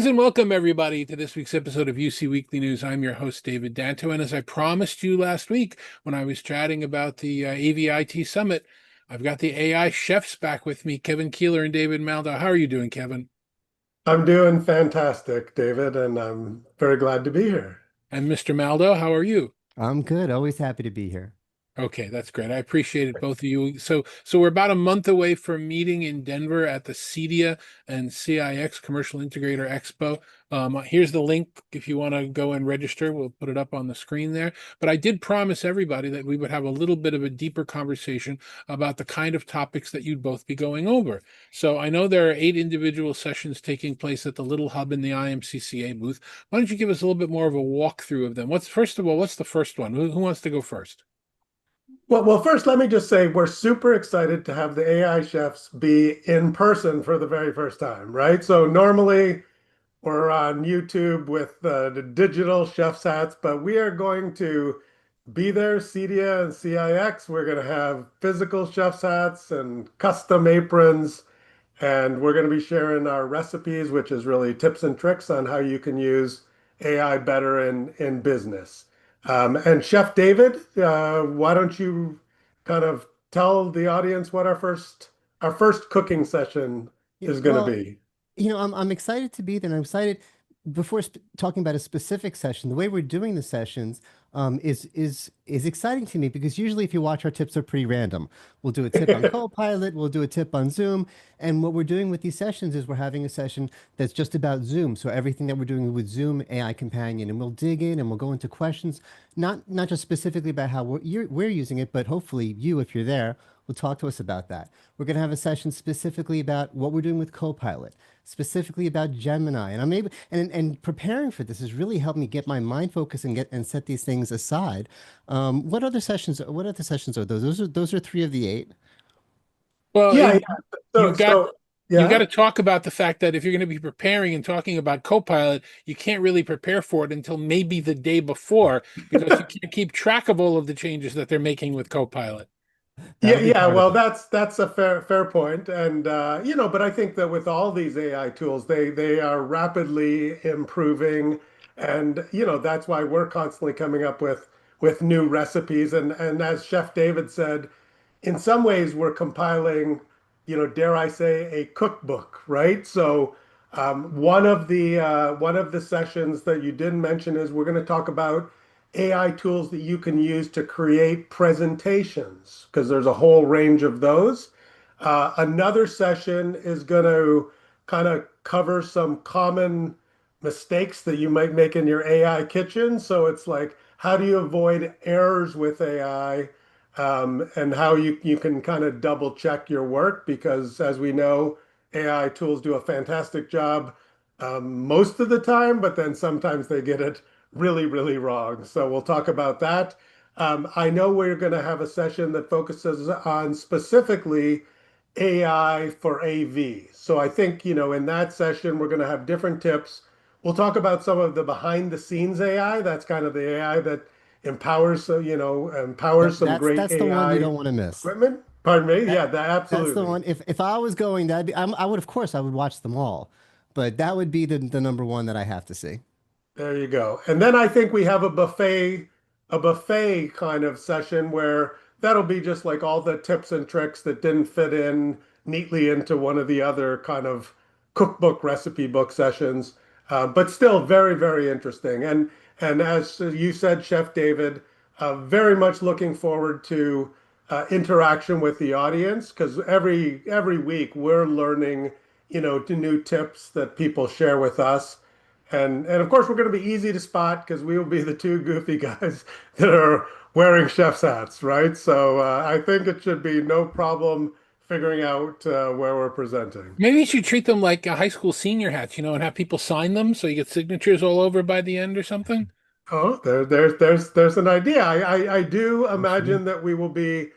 Greetings and welcome, everybody, to this week's episode of UC Weekly News. I'm your host, David Danto. And as I promised you last week when I was chatting about the AVIT Summit, I've got the AI chefs back with me, Kevin Kieller and David Maldow. How are you doing, Kevin? I'm doing fantastic, David, and I'm very glad to be here. And Mr. Maldow, how are you? I'm good. Always happy to be here. Okay, that's great. I appreciate it, both of you. So we're about a month away from meeting in Denver at the CEDIA and CIX Commercial Integrator Expo. Here's the link if you want to go and register. We'll put it up on the screen there. But I did promise everybody that we would have a little bit of a deeper conversation about the kind of topics that you'd both be going over. So I know there are 8 individual sessions taking place at the little hub in the IMCCA booth. Why don't you give us a little bit more of a walkthrough of them? First of all, what's the first one? Who wants to go first? Well, first, let me just say we're super excited to have the AI chefs be in person for the very first time, right? So normally we're on YouTube with the digital chef's hats, but we are going to be there, CEDIA and CIX. We're going to have physical chef's hats and custom aprons. And we're going to be sharing our recipes, which is really tips and tricks on how you can use AI better in business. And Chef David, why don't you kind of tell the audience what our first cooking session Yeah, is going to well, be? I'm excited to be there. And I'm excited before talking about a specific session. The way we're doing the sessions is exciting to me because usually if you watch our tips are pretty random. We'll do a tip on Copilot, we'll do a tip on Zoom, and what we're doing with these sessions is we're having a session that's just about Zoom. So everything that we're doing with Zoom AI Companion, and we'll dig in and we'll go into questions, not just specifically about how we're using it, but hopefully you, if you're there, will talk to us about that. We're going to have a session specifically about what we're doing with Copilot, specifically about Gemini. And I'm able and preparing for this has really helped me get my mind focused and set these things aside. What other sessions are those? Those are 3 of the 8. Well, Yeah, yeah. you've So, got so you've got yeah. to talk about the fact that if you're going to be preparing and talking about Copilot, you can't really prepare for it until maybe the day before because you can't keep track of all of the changes that they're making with Copilot. Yeah, That'll be yeah. part of Well, it. that's a fair point, and but I think that with all these AI tools, they are rapidly improving, and that's why we're constantly coming up with new recipes. And as Chef David said, in some ways we're compiling, dare I say, a cookbook, right? So one of the sessions that you didn't mention is we're going to talk about AI tools that you can use to create presentations, because there's a whole range of those. Another session is going to kind of cover some common mistakes that you might make in your AI kitchen. So it's like, how do you avoid errors with AI? And how you can kind of double check your work, because as we know, AI tools do a fantastic job most of the time, but then sometimes they get it really, really wrong. So we'll talk about that. I know we're going to have a session that focuses on specifically AI for AV. So I think, in that session, we're going to have different tips. We'll talk about some of the behind the scenes AI. That's kind of the AI that empowers some great That's the one you AI don't want to miss. equipment. Pardon me. That Yeah, that that's the absolutely. one. If I was going, I would, of course I would watch them all, but that would be the number one that I have to see. There you go. And then I think we have a buffet kind of session where that'll be just like all the tips and tricks that didn't fit in neatly into one of the other kind of cookbook recipe book sessions, but still very, very interesting. And as you said, Chef David, very much looking forward to interaction with the audience, because every week we're learning, the new tips that people share with us. And of course, we're going to be easy to spot because we will be the 2 goofy guys that are wearing chef's hats, right? So I think it should be no problem figuring out where we're presenting. Maybe you should treat them like high school senior hats, and have people sign them so you get signatures all over by the end or something. Oh, there's an idea. I do Actually, imagine that we will be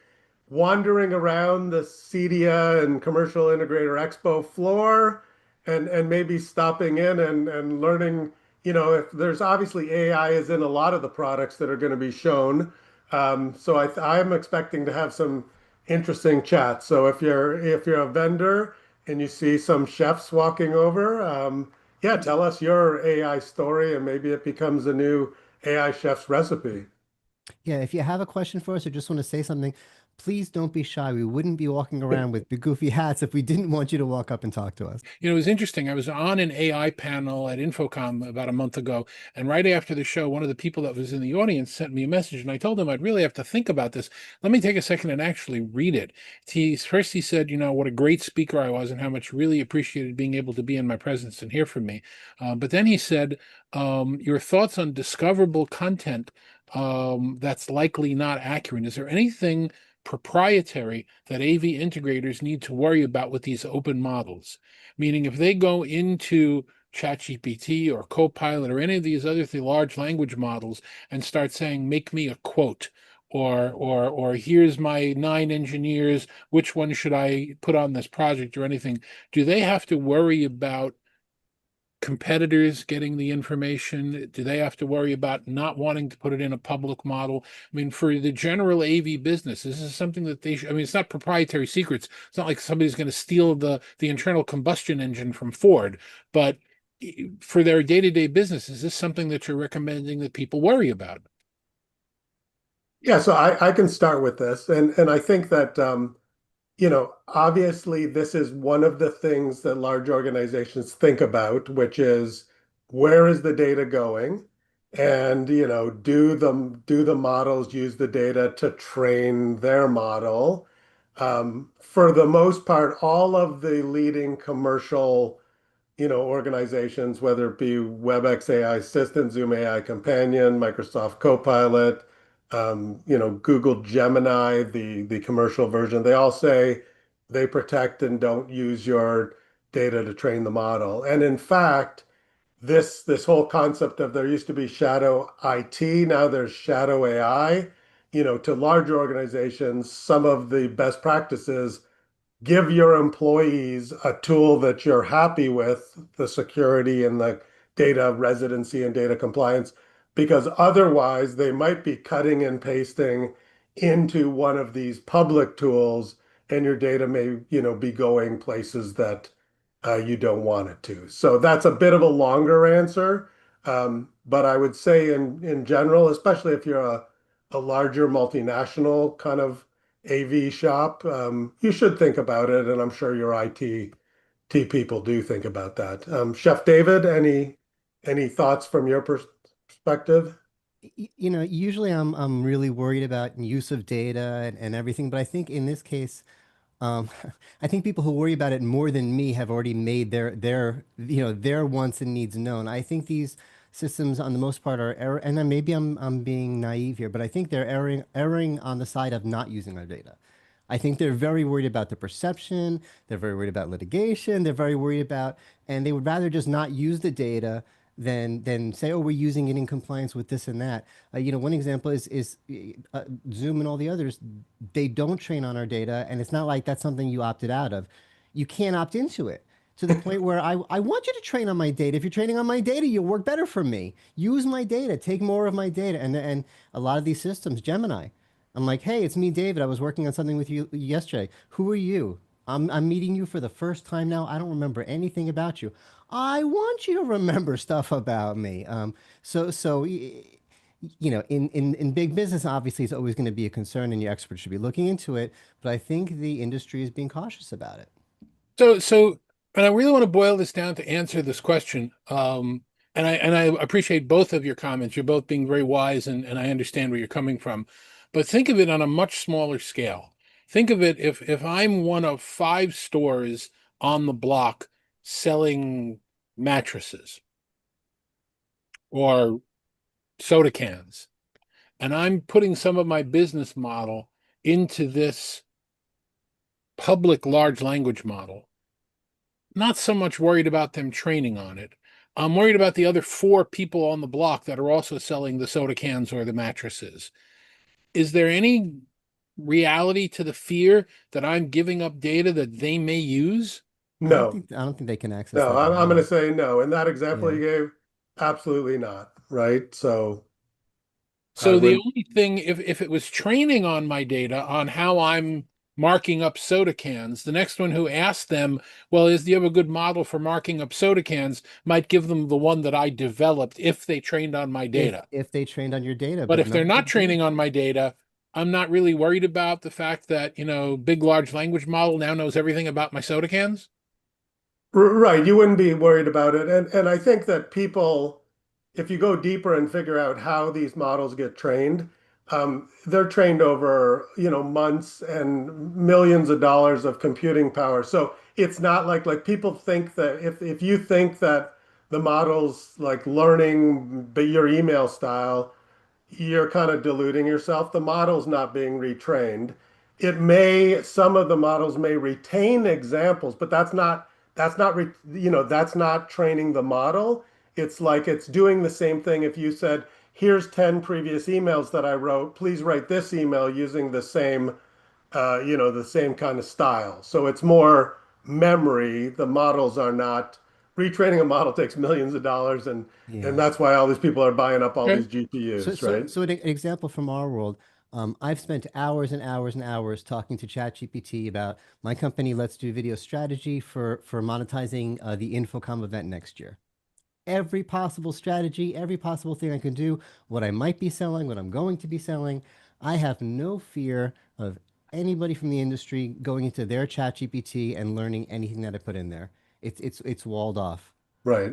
wandering around the CEDIA and Commercial Integrator Expo floor, and maybe stopping in and learning, if there's obviously AI is in a lot of the products that are going to be shown. So I'm expecting to have some interesting chats. So if you're a vendor and you see some chefs walking over, Yeah, tell us your AI story and maybe it becomes a new AI chef's recipe. Yeah, if you have a question for us or just want to say something, please don't be shy. We wouldn't be walking around with big goofy hats if we didn't want you to walk up and talk to us. You know, it was interesting. I was on an AI panel at Infocom about a month ago, and right after the show, one of the people that was in the audience sent me a message, and I told him I'd really have to think about this. Let me take a second and actually read it. First, he said, you know, what a great speaker I was and how much really appreciated being able to be in my presence and hear from me. But then he said, your thoughts on discoverable content that's likely not accurate. Is there anything proprietary that AV integrators need to worry about with these open models? Meaning, if they go into ChatGPT or Copilot or any of these other large language models and start saying, "Make me a quote," or here's my 9 engineers, which one should I put on this project or anything? Do they have to worry about competitors getting the information? Do they have to worry about not wanting to put it in a public model? I mean, for the general AV business, this is something that they should, I mean, it's not proprietary secrets. It's not like somebody's going to steal the internal combustion engine from Ford, but for their day-to-day business, is this something that you're recommending that people worry about? Yeah, so I can start with this. And I think that obviously this is one of the things that large organizations think about, which is where is the data going? And do the models use the data to train their model? For the most part, all of the leading commercial organizations, whether it be WebEx AI Assistant, Zoom AI Companion, Microsoft Copilot, Google Gemini, the commercial version, they all say they protect and don't use your data to train the model. And in fact, this whole concept of there used to be shadow IT, now there's shadow AI. To larger organizations, some of the best practices give your employees a tool that you're happy with, the security and the data residency and data compliance, because otherwise they might be cutting and pasting into one of these public tools and your data may, be going places that you don't want it to. So that's a bit of a longer answer. But I would say in general, especially if you're a larger multinational kind of AV shop, you should think about it, and I'm sure your IT people do think about that. Chef David, any thoughts from your perspective? Usually I'm really worried about use of data and everything, but I think in this case, Um, I think people who worry about it more than me have already made their wants and needs known. I think these systems, on the most part, are error, and then maybe I'm being naive here, but I think they're erring on the side of not using our data. I think they're very worried about the perception. They're very worried about litigation. They're very worried about, and they would rather just not use the data than say, oh, we're using it in compliance with this and that. One example is Zoom and all the others. They don't train on our data, and it's not like that's something you opted out of. You can't opt into it to the point where I want you to train on my data. If you're training on my data, you'll work better for me. Use my data, take more of my data, and a lot of these systems, Gemini. I'm like, hey, it's me, David. I was working on something with you yesterday. Who are you? I'm meeting you for the first time now. I don't remember anything about you. I want you to remember stuff about me. In big business, obviously, it's always going to be a concern, and your experts should be looking into it. But I think the industry is being cautious about it. So, and I really want to boil this down to answer this question. And I appreciate both of your comments. You're both being very wise, and I understand where you're coming from. But think of it on a much smaller scale. Think of it if I'm one of 5 stores on the block selling mattresses or soda cans, and I'm putting some of my business model into this public large language model. Not so much worried about them training on it. I'm worried about the other 4 people on the block that are also selling the soda cans or the mattresses. Is there any reality to the fear that I'm giving up data that they may use? No, I don't think they can access no, that I'm going to data. say no. And that example Yeah. you gave, absolutely not, right? So I So the would, only thing, if it was training on my data on how I'm marking up soda cans. The next one who asked them, well, do you have a good model for marking up soda cans, might give them the one that I developed if they trained on my data. If they trained on your data, But but if they're none of not them do. training on my data, I'm not really worried about the fact that, big large language model now knows everything about my soda cans. Right, you wouldn't be worried about it. And I think that people, if you go deeper and figure out how these models get trained, they're trained over, months and millions of dollars of computing power. So it's not like people think that if you think that the model's like learning your email style, you're kind of deluding yourself. The model's not being retrained. Some of the models may retain examples, but that's not training the model. It's like it's doing the same thing if you said, here's 10 previous emails that I wrote, please write this email using the same kind of style. So it's more memory. The models are not retraining a model takes millions of dollars and Yeah. that's why all these people are buying up all Okay. these So, GPUs, so, right? so an example from our world, I've spent hours and hours and hours talking to ChatGPT about my company. Let's do video strategy for monetizing the Infocom event next year. Every possible strategy, every possible thing I can do, what I might be selling, what I'm going to be selling. I have no fear of anybody from the industry going into their ChatGPT and learning anything that I put in there. It's walled off. Right.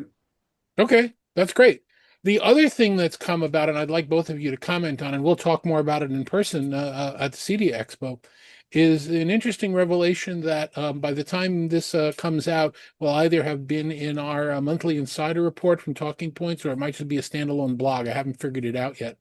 Okay, that's great. The other thing that's come about, and I'd like both of you to comment on, and we'll talk more about it in person at the CEDIA Expo, is an interesting revelation that by the time this comes out, will either have been in our monthly insider report from Talking Points, or it might just be a standalone blog. I haven't figured it out yet.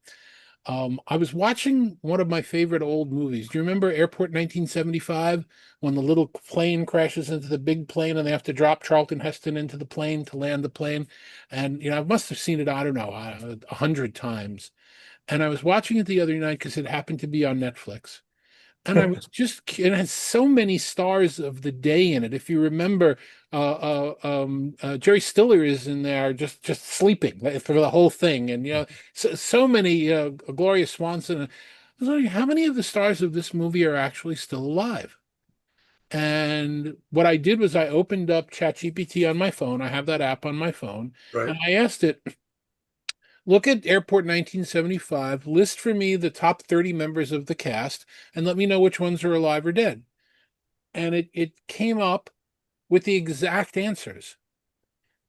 I was watching one of my favorite old movies. Do you remember Airport 1975, when the little plane crashes into the big plane and they have to drop Charlton Heston into the plane to land the plane? And, I must have seen it, I don't know, 100 times. And I was watching it the other night because it happened to be on Netflix. And I was it has so many stars of the day in it. If you remember, Jerry Stiller is in there just sleeping for the whole thing, and so many Gloria Swanson. I was wondering how many of the stars of this movie are actually still alive. And what I did was I opened up ChatGPT on my phone. I have that app on my phone, Right. and I asked it, look at Airport 1975, list for me the top 30 members of the cast, and let me know which ones are alive or dead. And it came up with the exact answers.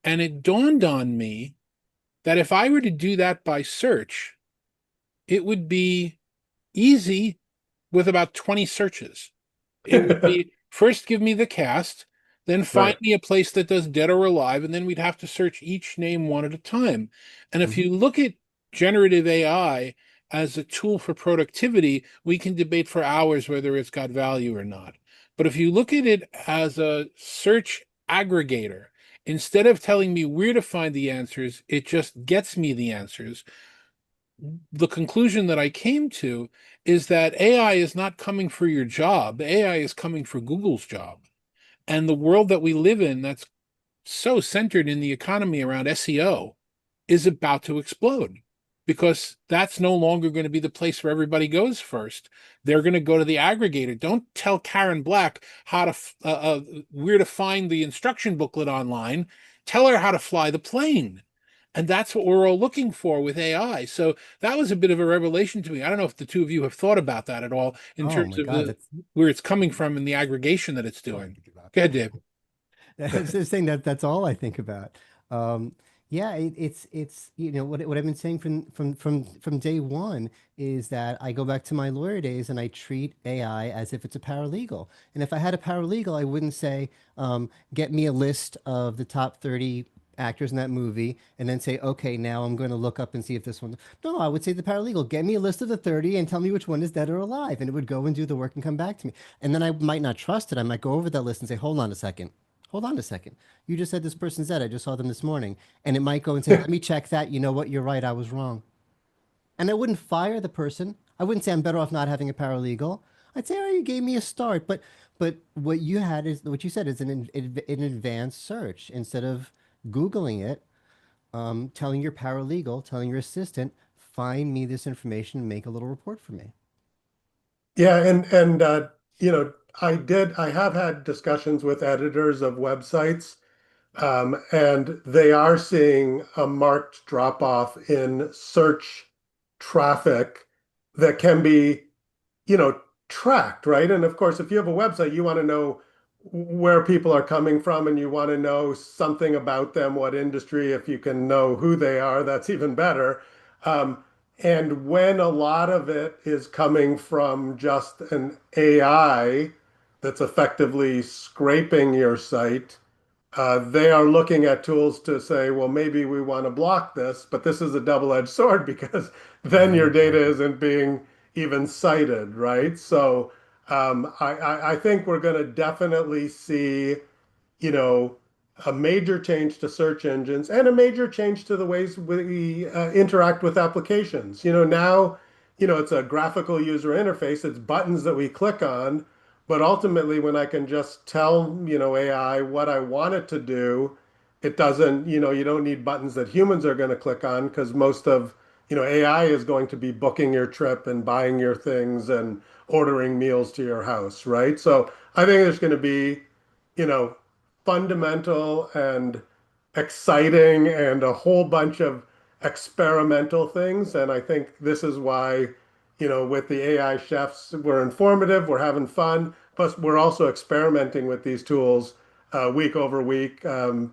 And it dawned on me that if I were to do that by search, it would be easy with about 20 searches. It would be first give me the cast, then find Right. me a place that does dead or alive, and then we'd have to search each name one at a time. And if Mhm. you look at generative AI as a tool for productivity, we can debate for hours whether it's got value or not. But if you look at it as a search aggregator, instead of telling me where to find the answers, it just gets me the answers. The conclusion that I came to is that AI is not coming for your job. AI is coming for Google's job. And the world that we live in, that's so centered in the economy around SEO, is about to explode, because that's no longer going to be the place where everybody goes first. They're going to go to the aggregator. Don't tell Karen Black how to where to find the instruction booklet online. Tell her how to fly the plane. And that's what we're all looking for with AI. So that was a bit of a revelation to me. I don't know if the two of you have thought about that at all in Oh terms my of God, the that's where it's coming from and the aggregation that it's doing. Go ahead, Dave. It's just saying that that's all I think about. Um, yeah, it's what I've been saying from day one is that I go back to my lawyer days and I treat AI as if it's a paralegal. And if I had a paralegal, I wouldn't say, get me a list of the top 30 actors in that movie and then say, okay, now I'm going to look up and see if this one. No, I would say to the paralegal, get me a list of the 30 and tell me which one is dead or alive. And it would go and do the work and come back to me. And then I might not trust it. I might go over that list and say, hold on a second. Hold on a second. You just said this person's dead. I just saw them this morning. And it might go and say, let me check that. You know what? You're right. I was wrong. And I wouldn't fire the person. I wouldn't say I'm better off not having a paralegal. I'd say, oh, you gave me a start. But what you said is an advanced search. Instead of Googling it, telling your paralegal, telling your assistant, find me this information and make a little report for me. Yeah, and I have had discussions with editors of websites, and they are seeing a marked drop off in search traffic that can be, you know, tracked, right? And of course, if you have a website, you want to know where people are coming from and you want to know something about them, what industry. If you can know who they are, that's even better. Um, and when a lot of it is coming from just an AI that's effectively scraping your site, they are looking at tools to say, well, maybe we want to block this, but this is a double-edged sword because then your data isn't being even cited, right? So I think we're going to definitely see, you know, a major change to search engines and a major change to the ways we interact with applications. Now, it's a graphical user interface, it's buttons that we click on, but ultimately, when I can just tell, AI what I want it to do, it doesn't, you don't need buttons that humans are going to click on because most of, AI is going to be booking your trip and buying your things and ordering meals to your house, right? So I think there's going to be, you know, fundamental and exciting and a whole bunch of experimental things. And I think this is why, with the AI chefs, we're informative, we're having fun, plus we're also experimenting with these tools week over week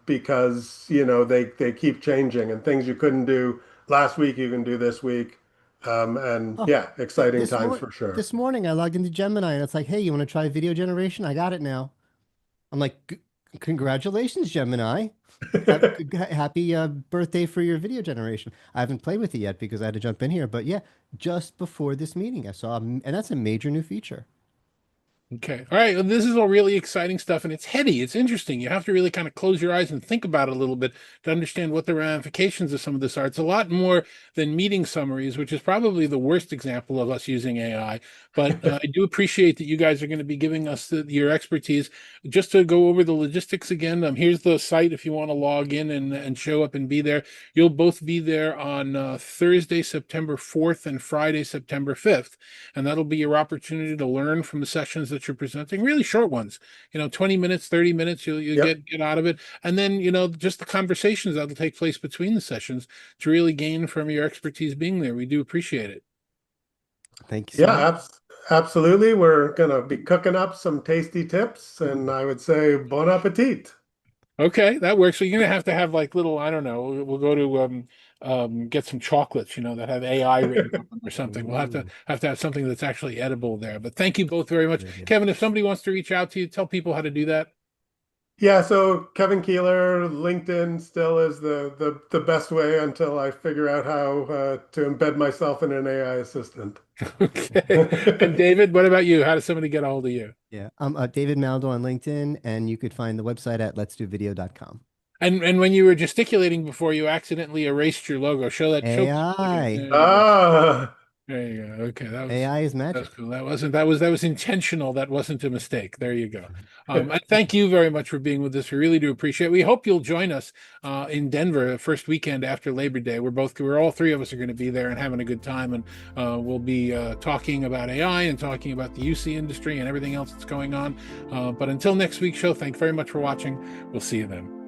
because, they keep changing and things you couldn't do last week, you can do this week. And Oh, yeah, exciting this times morning, for sure. this morning I logged into Gemini and it's like, hey, you want to try video generation? I got it now. I'm like, Congratulations, Gemini. Happy birthday for your video generation. I haven't played with it yet because I had to jump in here, but yeah, just before this meeting, I saw, and that's a major new feature. Okay. All right. Well, this is all really exciting stuff and it's heady. It's interesting. You have to really kind of close your eyes and think about it a little bit to understand what the ramifications of some of this are. It's a lot more than meeting summaries, which is probably the worst example of us using AI. But I do appreciate that you guys are going to be giving us your expertise. Just to go over the logistics again, here's the site if you want to log in and show up and be there. You'll both be there on Thursday, September 4th and Friday, September 5th. And that'll be your opportunity to learn from the sessions that you're presenting, really short ones, 20 minutes, 30 minutes, you'll Yep. get out of it. And then, just the conversations that'll take place between the sessions to really gain from your expertise being there. We do appreciate it. Thank you so Yeah, much. absolutely. We're gonna be cooking up some tasty tips, and I would say bon appetit. Okay, that works. So you're gonna have like little, I don't know, we'll go to get some chocolates, that have AI written on them or something. We'll Ooh, have to have something that's actually edible there. But thank you both very much. good idea. Kevin, if somebody wants to reach out to you, tell people how to do that. Yeah, so Kevin Keeler, LinkedIn still is the best way until I figure out how to embed myself in an AI assistant. Okay. And David, what about you? How does somebody get a hold of you? Yeah, I'm David Maldow on LinkedIn, and you could find the website at letsdovideo.com. And when you were gesticulating before, you accidentally erased your logo. Show people again. AI. There you go. Ah, There you go. Okay, AI is that was magic. cool. That was intentional. That wasn't a mistake. There you go. And thank you very much for being with us. We really do appreciate it. We hope you'll join us in Denver the first weekend after Labor Day. We're all three of us are going to be there and having a good time, and we'll be talking about AI and talking about the UC industry and everything else that's going on. But until next week's show, thanks very much for watching. We'll see you then.